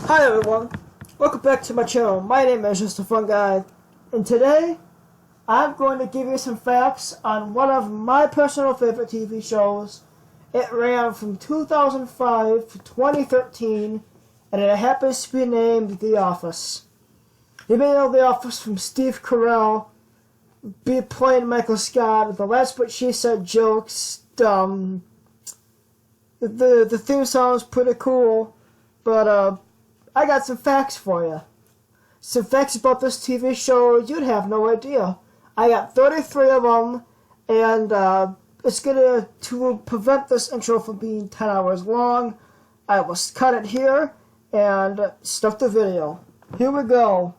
Hi everyone, welcome back to my channel. My name is Just a Fun Guy, and today I'm going to give you some facts on one of my personal favorite TV shows. It ran from 2005 to 2013, and it happens to be named The Office. You may know The Office from Steve Carell, playing Michael Scott, the That's What She Said jokes. The theme song is pretty cool, but I got some facts for you. Some facts about this TV show you'd have no idea. I got 33 of them, and it's to prevent this intro from being 10 hours long, I will cut it here and start the video. Here we go.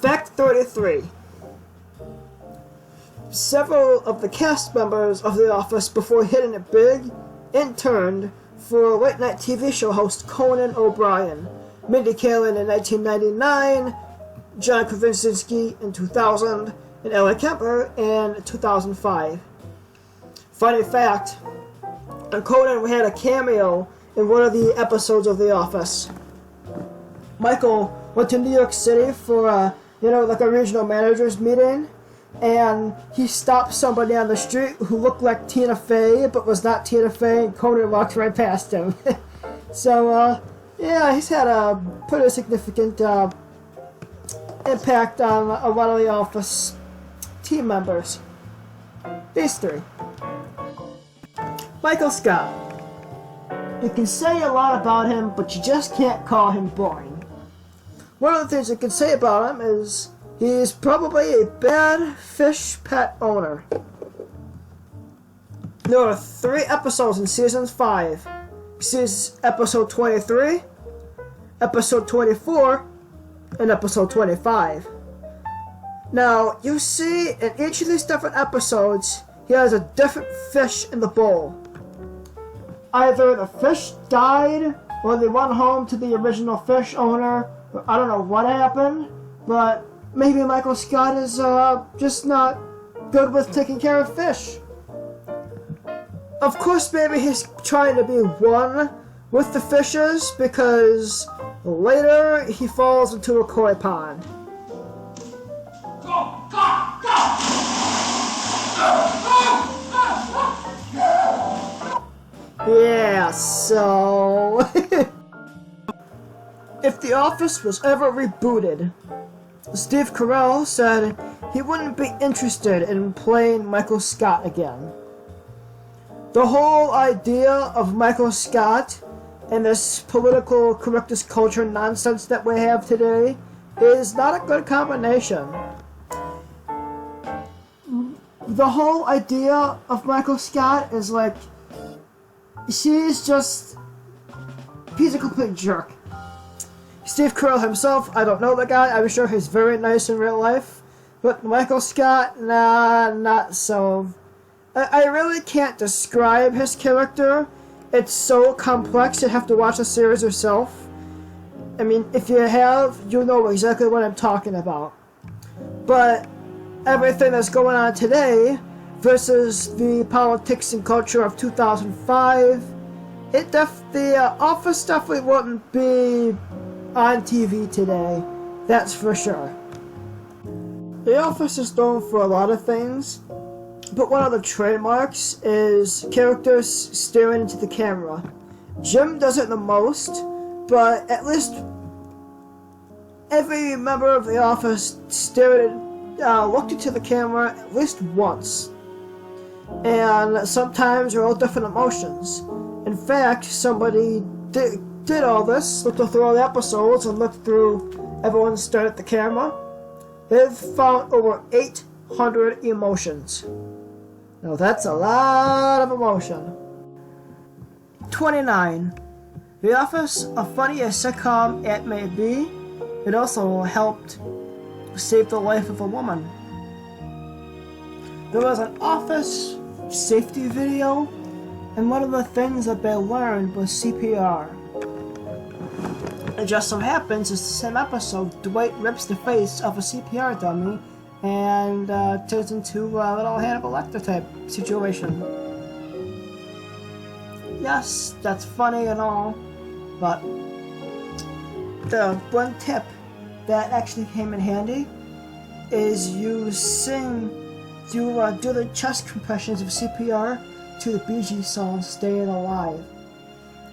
Fact 33. Several of the cast members of The Office before hitting it big interned for late-night TV show host Conan O'Brian, Mindy Kaling in 1999, John Krasinski in 2000, and Ellie Kemper in 2005. Funny fact, Conan had a cameo in one of the episodes of The Office. Michael went to New York City for like a regional managers meeting, and he stopped somebody on the street who looked like Tina Fey but was not Tina Fey, and Conan walked right past him. So yeah, he's had a pretty significant impact on one of the Office team members. These three. Michael Scott. You can say a lot about him, but you just can't call him boring. One of the things you can say about him is he's probably a bad fish pet owner. There are 3 episodes in season 5. Episode 23, episode 24, and episode 25. Now, you see in each of these different episodes, he has a different fish in the bowl. Either the fish died, or they went home to the original fish owner. I don't know what happened, but maybe Michael Scott is just not good with taking care of fish. Of course, maybe he's trying to be one with the fishes, because later he falls into a koi pond. Yeah, so if The Office was ever rebooted, Steve Carell said he wouldn't be interested in playing Michael Scott again. The whole idea of Michael Scott and this political correctness culture nonsense that we have today is not a good combination. The whole idea of Michael Scott is like, he's a complete jerk. Steve Carell himself, I don't know the guy. I'm sure he's very nice in real life. But Michael Scott, nah, not so. I really can't describe his character. It's so complex, you'd have to watch the series yourself. I mean, if you have, you know exactly what I'm talking about. But everything that's going on today versus the politics and culture of 2005, the Office definitely wouldn't be on TV today, that's for sure. The Office is known for a lot of things, but one of the trademarks is characters staring into the camera. Jim does it the most, but at least every member of the Office looked into the camera at least once. And sometimes they're all different emotions. In fact, somebody did all this, looked through all the episodes and looked through everyone staring at the camera. They've found over 800 emotions. Now that's a lot of emotion. 29. The Office, a funny as sitcom it may be, it also helped save the life of a woman. There was an Office safety video, and one of the things that they learned was CPR. It just so happens it's the same episode Dwight rips the face of a CPR dummy and turns into a little Hannibal Lecter type situation. Yes, that's funny and all, but the one tip that actually came in handy is you do the chest compressions of CPR to the Bee Gees song Staying Alive.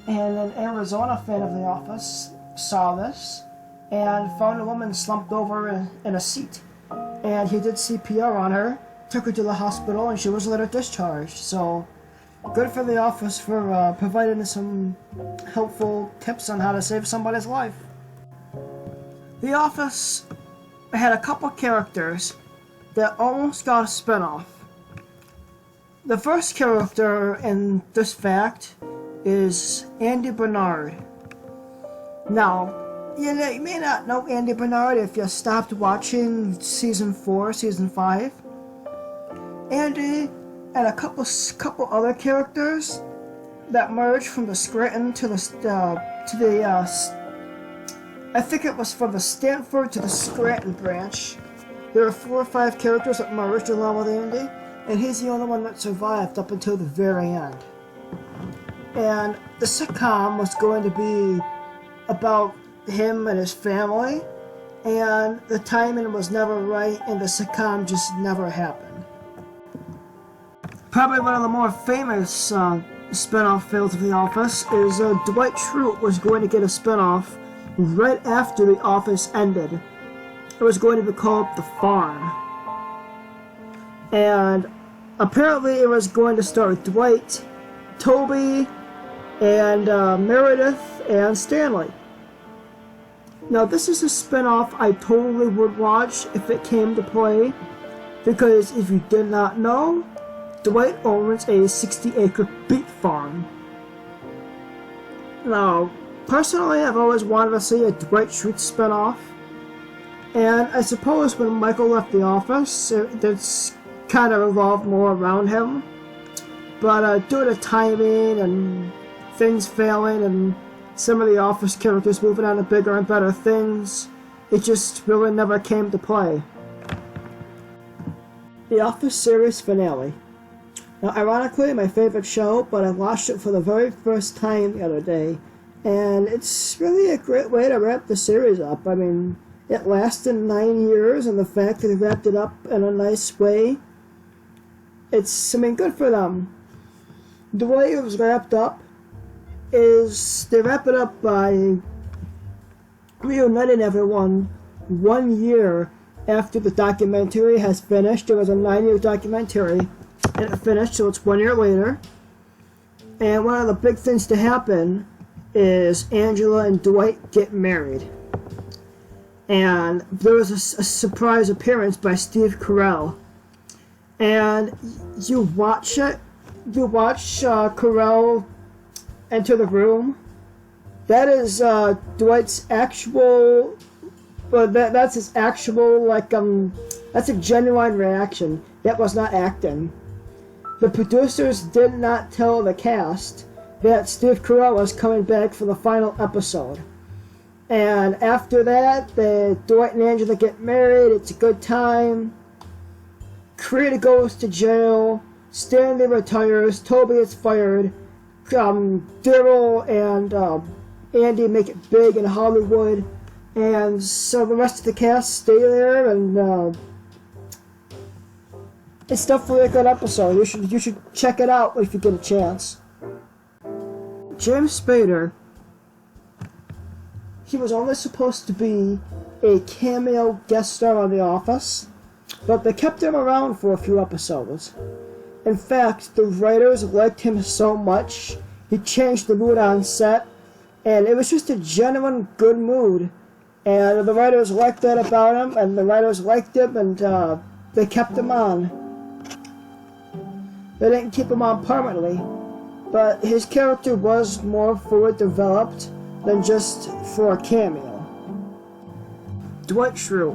And an Arizona fan of The Office saw this and found a woman slumped over in a seat. And he did CPR on her, took her to the hospital, and she was later discharged. So, good for The Office for providing some helpful tips on how to save somebody's life. The Office had a couple characters that almost got a spinoff. The first character in this fact is Andy Bernard. Now, you may not know Andy Bernard if you stopped watching Season 4, Season 5. Andy and a couple other characters that merged from the SCHRUTE to the I think it was from the Stanford to the SCHRUTE branch. There were 4 or 5 characters that merged along with Andy, and he's the only one that survived up until the very end. And the sitcom was going to be about him and his family, and the timing was never right, and the sitcom just never happened. Probably one of the more famous spin-off fails of The Office is Dwight Schrute was going to get a spin-off right after The Office ended. It was going to be called The Farm. And apparently it was going to star Dwight, Toby, and Meredith, and Stanley. Now this is a spin-off I totally would watch if it came to play, because if you did not know, Dwight owns a 60-acre beet farm. Now, personally, I've always wanted to see a Dwight Schrute spin-off, and I suppose when Michael left The Office, it's kind of revolved more around him, but due to timing and things failing and some of the Office characters moving on to bigger and better things, it just really never came to play. The Office series finale. Now, ironically, my favorite show, but I watched it for the very first time the other day, and it's really a great way to wrap the series up. I mean, it lasted 9 years, and the fact that they wrapped it up in a nice way, good for them. The way it was wrapped up is they wrap it up by reuniting everyone 1 year after the documentary has finished. It was a 9-year documentary, and it finished, so it's 1 year later. And one of the big things to happen is Angela and Dwight get married. And there was a surprise appearance by Steve Carell. And you watch Carell enter the room. That is Dwight's actual, but that's his actual, that's a genuine reaction. That was not acting. The producers did not tell the cast that Steve Carell was coming back for the final episode. And after that, Dwight and Angela get married, it's a good time. Creed goes to jail, Stanley retires, Toby is fired, Daryl and Andy make it big in Hollywood, and so the rest of the cast stay there, and it's definitely a good episode. You should check it out if you get a chance. James Spader, he was only supposed to be a cameo guest star on The Office, but they kept him around for a few episodes. In fact, the writers liked him so much, he changed the mood on set, and it was just a genuine good mood. And the writers liked that about him, and the writers liked him, and they kept him on. They didn't keep him on permanently, but his character was more fully developed than just for a cameo. Dwight Schrute.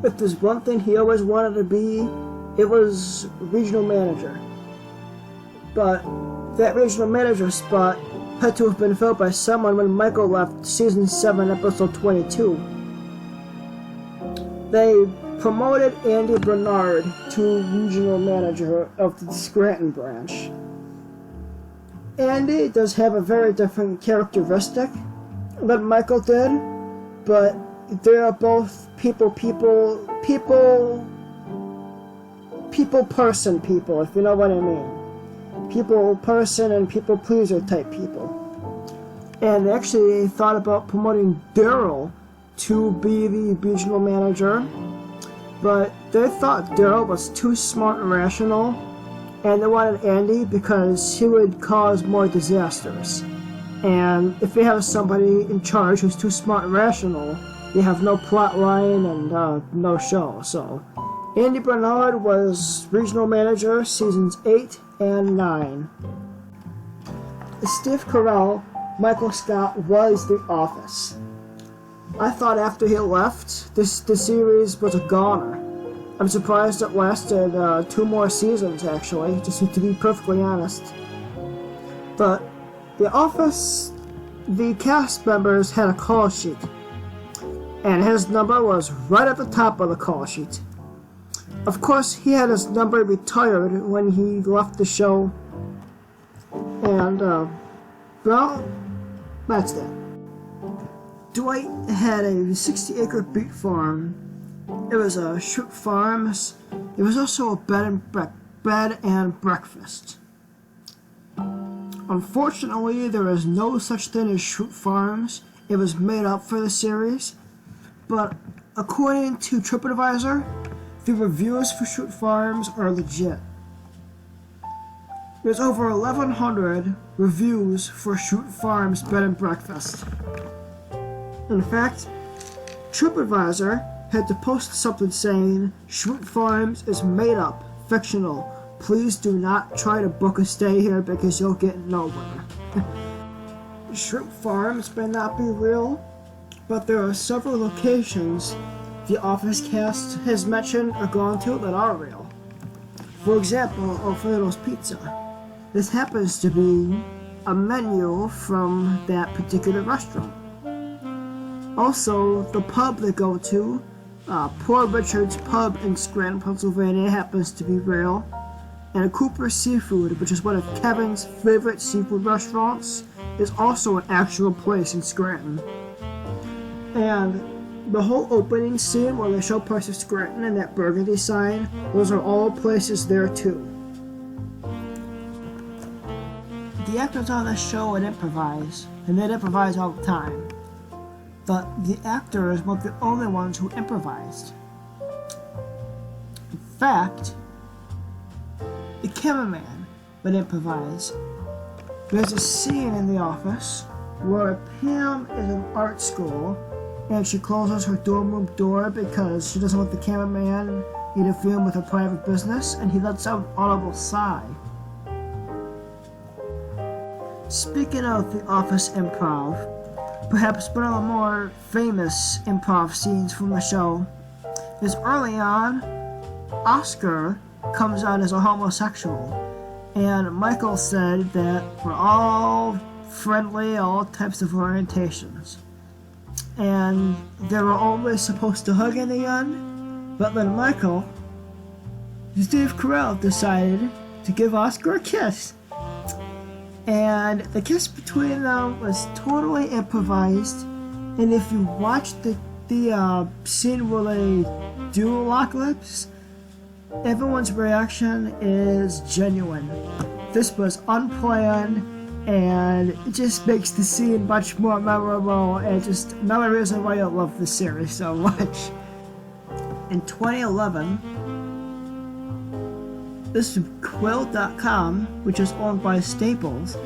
If there's one thing he always wanted to be, it was regional manager. But that regional manager spot had to have been filled by someone when Michael left Season 7, Episode 22. They promoted Andy Bernard to regional manager of the SCHRUTE branch. Andy does have a very different characteristic than Michael did, but they are both people, if you know what I mean. People person and people pleaser type people. And they actually thought about promoting Daryl to be the regional manager, but they thought Daryl was too smart and rational, and they wanted Andy because he would cause more disasters. And if you have somebody in charge who's too smart and rational, you have no plot line and no show. So Andy Bernard was regional manager seasons 8 and 9. Steve Carell, Michael Scott was The Office. I thought after he left, the series was a goner. I'm surprised it lasted 2 more seasons, actually, just to be perfectly honest. But The Office, the cast members had a call sheet, and his number was right at the top of the call sheet. Of course, he had his number retired when he left the show, and, well, that's that. Dwight had a 60-acre beet farm. It was a SCHRUTE Farms. It was also a bed and breakfast. Unfortunately, there is no such thing as SCHRUTE Farms. It was made up for the series. But according to TripAdvisor, the reviews for SCHRUTE Farms are legit. There's over 1,100 reviews for SCHRUTE Farms bed and breakfast. In fact, TripAdvisor had to post something saying, "SCHRUTE Farms is made up, fictional. Please do not try to book a stay here because you'll get nowhere." SCHRUTE Farms may not be real, but there are several locations the Office cast has mentioned or gone to that are real. For example, Alfredo's Pizza. This happens to be a menu from that particular restaurant. Also, the pub they go to, Poor Richard's Pub in Scranton, Pennsylvania, happens to be real. And Cooper's Seafood, which is one of Kevin's favorite seafood restaurants, is also an actual place in Scranton. And the whole opening scene where they show parts of Scranton and that burgundy sign, those are all places there too. The actors on this show would improvise, and they'd improvise all the time. But the actors weren't the only ones who improvised. In fact, the cameraman would improvise. There's a scene in The Office where Pam is in art school and she closes her dorm room door because she doesn't want the cameraman interfering with her private business, and he lets out an audible sigh. Speaking of The Office improv, perhaps one of the more famous improv scenes from the show is early on, Oscar comes out as a homosexual, and Michael said that we're all friendly, all types of orientations, and they were always supposed to hug in the end, but then Steve Carell decided to give Oscar a kiss. And the kiss between them was totally improvised. And if you watch the scene where they do lock lips, everyone's reaction is genuine. This was unplanned, and it just makes the scene much more memorable, and just another reason why I love this series so much. In 2011, this Quill.com, which is owned by Staples,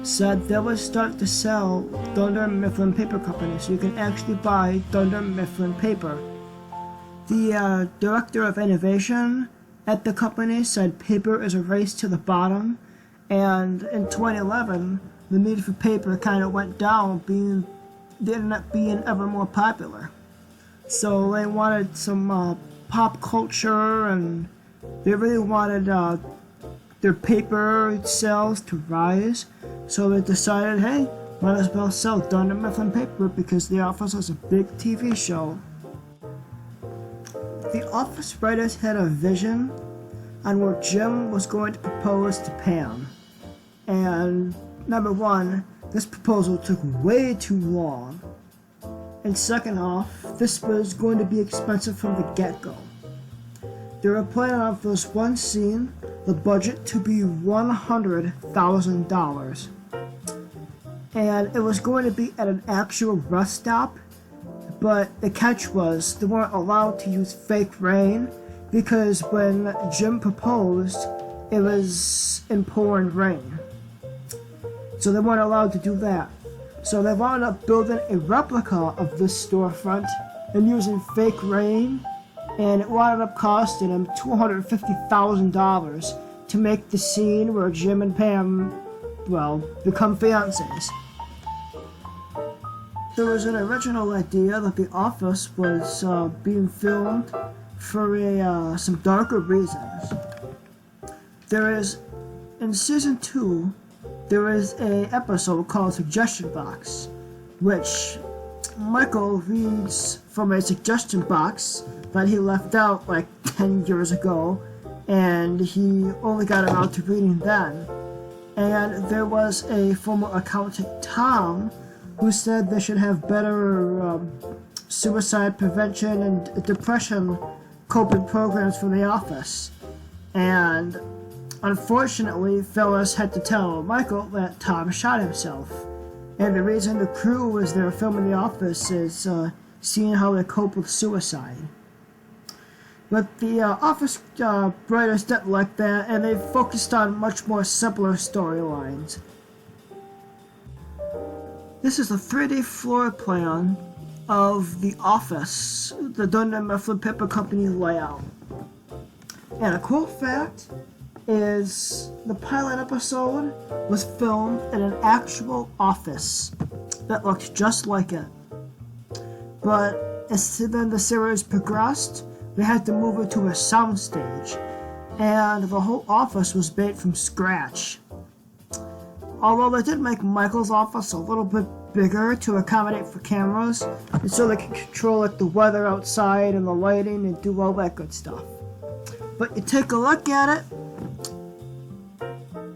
said they would start to sell Dunder Mifflin Paper Company, so you can actually buy Dunder Mifflin paper. The director of innovation at the company said paper is a race to the bottom, and in 2011, the need for paper kind of went down, the internet being ever more popular. So they wanted some pop culture, and they really wanted their paper sales to rise, so they decided, hey, might as well sell Dunder Mifflin paper because The Office is a big TV show. The Office writers had a vision on where Jim was going to propose to Pam. And number one, this proposal took way too long. And second off, this was going to be expensive from the get-go. They were planning on, for this one scene, the budget to be $100,000. And it was going to be at an actual rest stop, but the catch was they weren't allowed to use fake rain because when Jim proposed, it was in pouring rain. So they weren't allowed to do that. So they wound up building a replica of this storefront and using fake rain, and it wound up costing them $250,000 to make the scene where Jim and Pam, well, become fiancés. There was an original idea that The Office was being filmed for some darker reasons. There is, in season 2, there is an episode called Suggestion Box, which Michael reads from a suggestion box that he left out like 10 years ago, and he only got around to reading then. And there was a former accountant, Tom, who said they should have better suicide prevention and depression coping programs for The Office. And unfortunately, Phyllis had to tell Michael that Tom shot himself. And the reason the crew was there filming The Office is seeing how they cope with suicide. But the Office writers didn't like that, and they focused on much more simpler storylines. This is a 3D floor plan of The Office, the Dunder Mifflin Paper Company layout. And a cool fact is the pilot episode was filmed in an actual office that looked just like it. But as then the series progressed, they had to move it to a soundstage, and the whole office was made from scratch. Although they did make Michael's office a little bit bigger to accommodate for cameras, and so they can control like the weather outside and the lighting and do all that good stuff. But you take a look at it,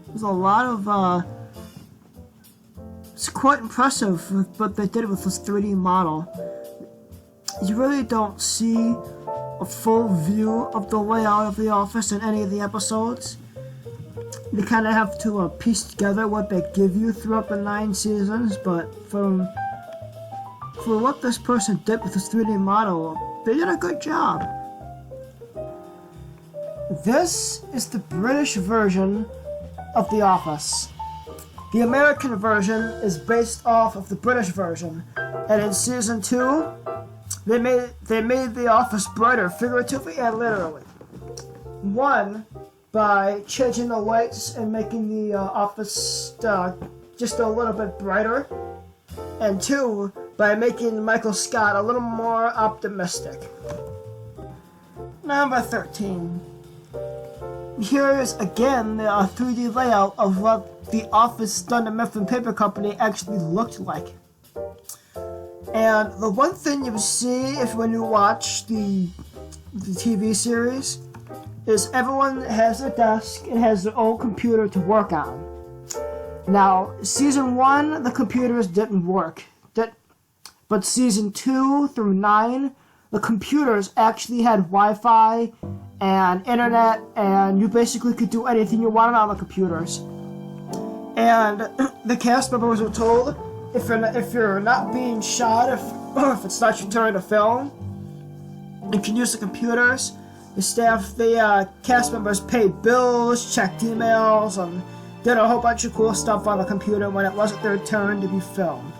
there's a lot of it's quite impressive with what they did with this 3D model. You really don't see a full view of the layout of The Office in any of the episodes. You kind of have to piece together what they give you throughout the 9 seasons, but for what this person did with this 3D model, they did a good job. This is the British version of The Office. The American version is based off of the British version, and in season 2, they made The Office brighter, figuratively and literally. 1, by changing the lights and making the office just a little bit brighter, and 2, by making Michael Scott a little more optimistic. Number 13. Here is again the 3D layout of what The Office Dunder Mifflin Paper Company actually looked like. And the one thing you see when you watch the TV series is everyone has their desk and has their own computer to work on. Now, season 1, the computers didn't work. But season 2 through 9, the computers actually had Wi-Fi and internet, and you basically could do anything you wanted on the computers. And the cast members were told, if you're not being shot, or if it's not your turn to film, you can use the computers. The cast members paid bills, checked emails, and did a whole bunch of cool stuff on the computer when it wasn't their turn to be filmed.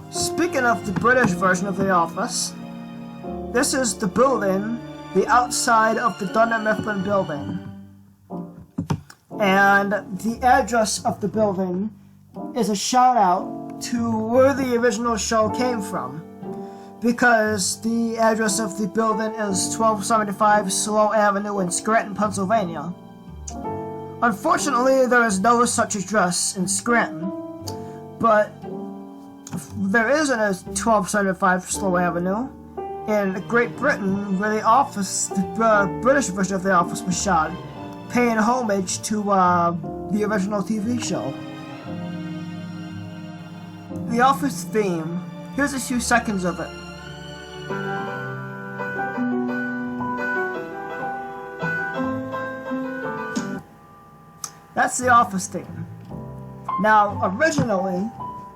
Speaking of the British version of The Office, this is the building, the outside of the Dunder Mifflin building. And the address of the building is a shout out to where the original show came from, because the address of the building is 1275 Slow Avenue in Scranton, Pennsylvania. Unfortunately, there is no such address in Scranton, but there is a 1275 Slow Avenue in Great Britain where the British version of The Office was shot, paying homage to the original TV show. The Office theme. Here's a few seconds of it. That's the Office theme. Now, originally,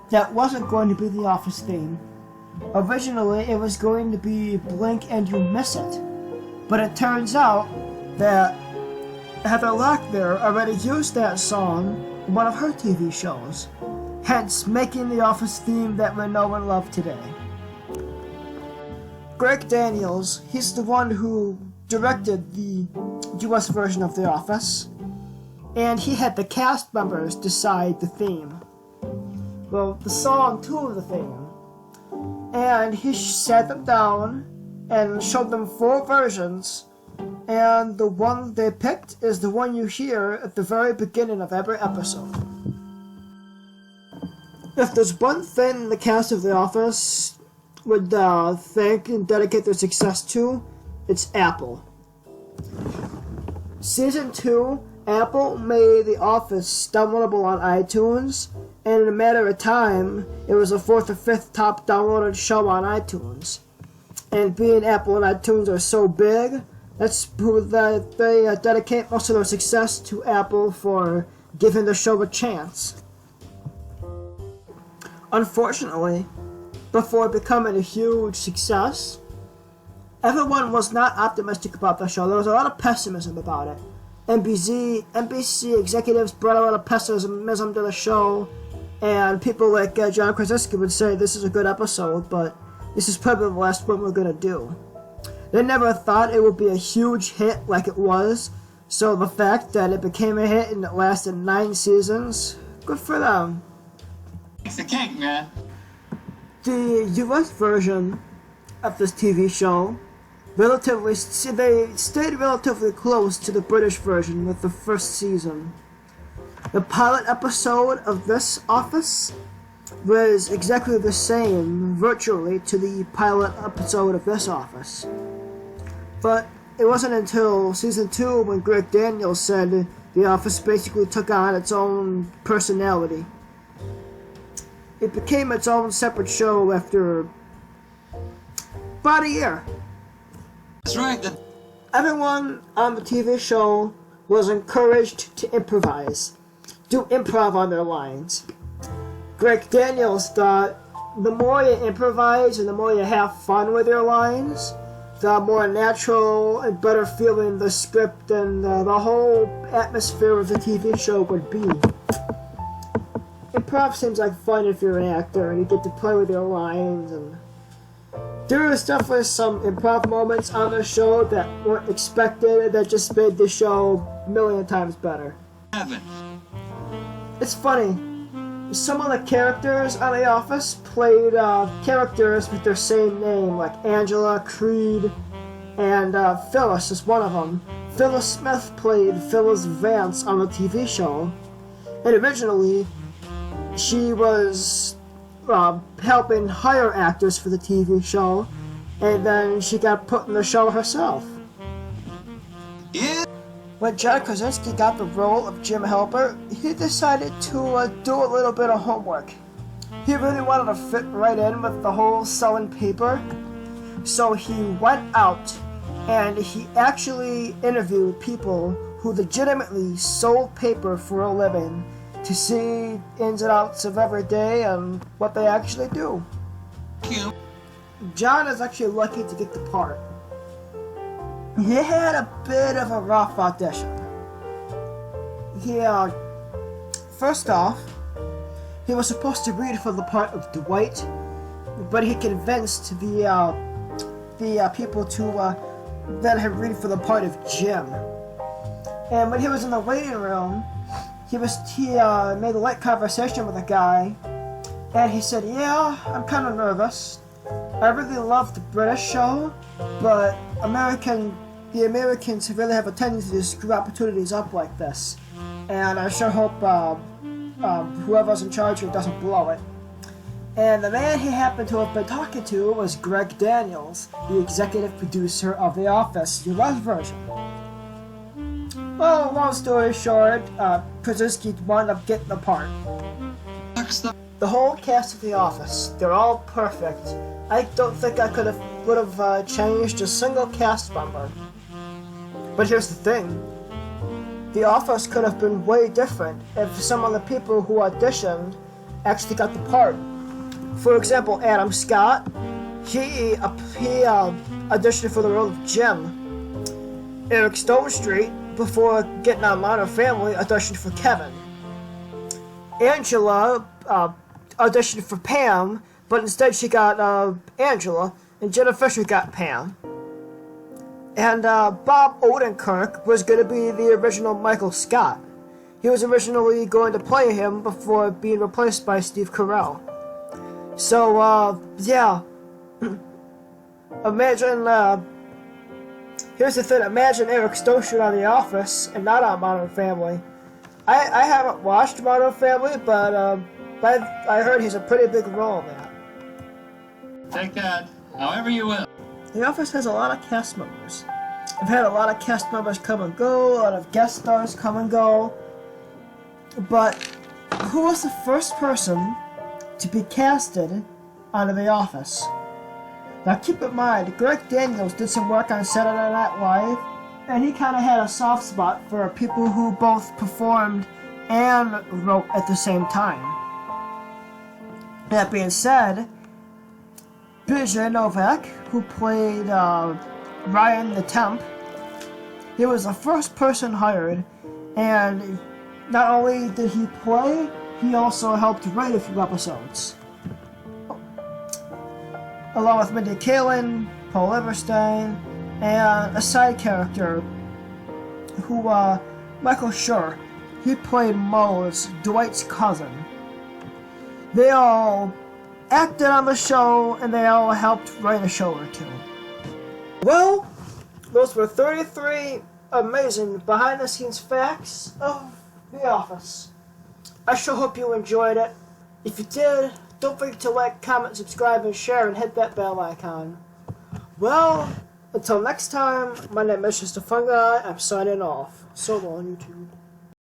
that wasn't going to be the Office theme. Originally, it was going to be Blink and You Miss It. But it turns out that Heather Locklear already used that song in one of her TV shows, hence making the Office theme that we know and love today. Greg Daniels, he's the one who directed the US version of The Office, and he had the cast members decide the theme. Well, the song to the theme. And he sat them down and showed them 4 versions, and the one they picked is the one you hear at the very beginning of every episode. If there's one thing the cast of The Office would thank and dedicate their success to, it's Apple. Season 2, Apple made The Office downloadable on iTunes, and in a matter of time, it was the 4th or 5th top downloaded show on iTunes. And being Apple and iTunes are so big, that's that they dedicate most of their success to Apple for giving the show a chance. Unfortunately, before becoming a huge success, everyone was not optimistic about the show. There was a lot of pessimism about it. NBC executives brought a lot of pessimism to the show, and people like John Krasinski would say this is a good episode, but this is probably the last one we're gonna do. They never thought it would be a huge hit like it was, so the fact that it became a hit and it lasted 9 seasons, good for them. It's the cake, man. The US version of this TV show, they stayed relatively close to the British version with the first season. The pilot episode of this Office was exactly the same, virtually, to the pilot episode of this Office. But it wasn't until Season 2 when Greg Daniels said The Office basically took on its own personality. It became its own separate show after about a year. That's right. Everyone on the TV show was encouraged to improvise, do improv on their lines. Greg Daniels thought the more you improvise and the more you have fun with your lines, the more natural and better feeling the script and the whole atmosphere of the TV show would be. Improv seems like fun if you're an actor and you get to play with your lines, and there was definitely some improv moments on the show that weren't expected that just made the show a million times better. It's funny, some of the characters on The Office played characters with their same name, like Angela, Creed, and Phyllis is one of them. Phyllis Smith played Phyllis Vance on the TV show, and originally she was helping hire actors for the TV show, and then she got put in the show herself. Yeah. When John Krasinski got the role of Jim Halpert, he decided to do a little bit of homework. He really wanted to fit right in with the whole selling paper, so he went out and he actually interviewed people who legitimately sold paper for a living to see ins and outs of every day and what they actually do. Cute. John is actually lucky to get the part. He had a bit of a rough audition. First off, he was supposed to read for the part of Dwight, but he convinced the people to let him read for the part of Jim. And when he was in the waiting room, he made a light conversation with a guy, and he said, "Yeah, I'm kind of nervous. I really love the British show, but the Americans really have a tendency to screw opportunities up like this, and I sure hope whoever's in charge here doesn't blow it." And the man he happened to have been talking to was Greg Daniels, the executive producer of The Office US version. Well, long story short, Krasinski wound up getting the part. The whole cast of The Office, they're all perfect. I don't think I would have changed a single cast member. But here's the thing. The Office could have been way different if some of the people who auditioned actually got the part. For example, Adam Scott, he auditioned for the role of Jim. Eric Stonestreet, before getting on Modern Family, auditioned for Kevin. Angela auditioned for Pam, but instead she got Angela, and Jenna Fisher got Pam. And Bob Odenkirk was going to be the original Michael Scott. He was originally going to play him before being replaced by Steve Carell. So, yeah. Imagine, here's the thing, imagine Eric Stone on The Office and not on Modern Family. I haven't watched Modern Family, but I heard he's a pretty big role in that. Take that however you will. The Office has a lot of cast members. I've had a lot of cast members come and go, a lot of guest stars come and go. But who was the first person to be casted onto The Office? Now keep in mind, Greg Daniels did some work on Saturday Night Live, and he kind of had a soft spot for people who both performed and wrote at the same time. That being said, BJ Novak, who played Ryan the Temp, he was the first person hired, and not only did he play, he also helped write a few episodes. Along with Mindy Kaling, Paul Everstein, and a side character who, Michael Schur, he played Moe's, Dwight's cousin. They all acted on the show, and they all helped write a show or two. Well, those were 33 amazing behind-the-scenes facts of The Office. I sure hope you enjoyed it. If you did, don't forget to like, comment, subscribe, and share, and hit that bell icon. Well, until next time, my name is Mr. Fungi. I'm signing off. So long, YouTube.